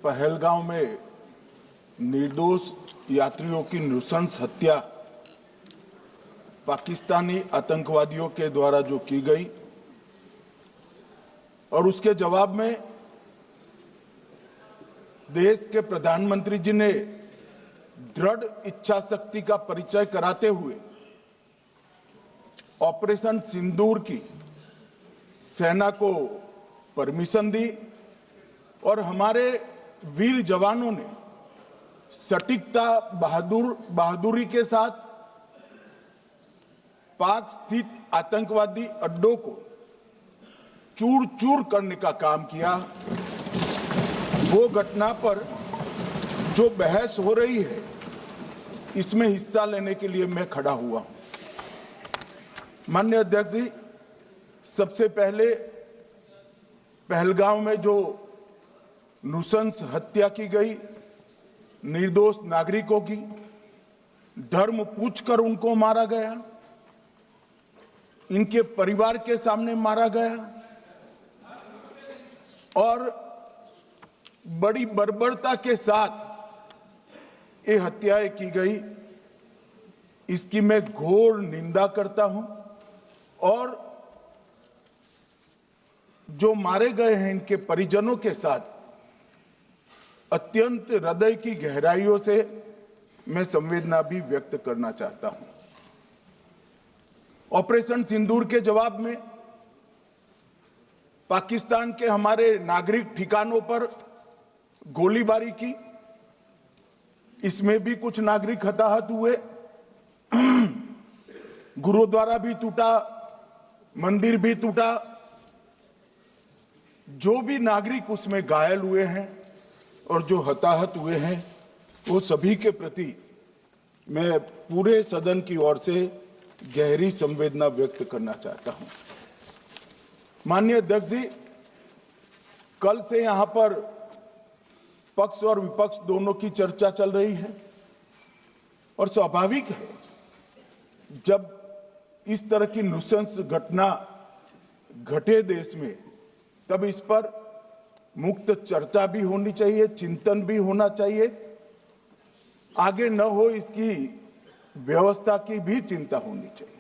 पहलगांव में निर्दोष यात्रियों की नृशंस हत्या पाकिस्तानी आतंकवादियों के द्वारा जो की गई और उसके जवाब में देश के प्रधानमंत्री जी ने दृढ़ इच्छा शक्ति का परिचय कराते हुए ऑपरेशन सिंदूर की सेना को परमिशन दी और हमारे वीर जवानों ने सटीकता बहादुरी के साथ पाक स्थित आतंकवादी अड्डों को चूर चूर करने का काम किया। वो घटना पर जो बहस हो रही है इसमें हिस्सा लेने के लिए मैं खड़ा हुआ हूं। माननीय अध्यक्ष जी, सबसे पहले पहलगांव में जो नृशंस हत्या की गई निर्दोष नागरिकों की, धर्म पूछकर उनको मारा गया, इनके परिवार के सामने मारा गया और बड़ी बर्बरता के साथ ये हत्याएं की गई, इसकी मैं घोर निंदा करता हूं और जो मारे गए हैं इनके परिजनों के साथ अत्यंत हृदय की गहराइयों से मैं संवेदना भी व्यक्त करना चाहता हूं। ऑपरेशन सिंदूर के जवाब में पाकिस्तान के हमारे नागरिक ठिकानों पर गोलीबारी की, इसमें भी कुछ नागरिक हताहत हुए, गुरुद्वारा भी टूटा, मंदिर भी टूटा। जो भी नागरिक उसमें घायल हुए हैं और जो हताहत हुए हैं वो सभी के प्रति मैं पूरे सदन की ओर से गहरी संवेदना व्यक्त करना चाहता हूं। माननीय अध्यक्ष जी, कल से यहां पर पक्ष और विपक्ष दोनों की चर्चा चल रही है और स्वाभाविक है जब इस तरह की नृशंस घटना घटे देश में तब इस पर मुक्त चर्चा भी होनी चाहिए, चिंतन भी होना चाहिए, आगे न हो इसकी व्यवस्था की भी चिंता होनी चाहिए।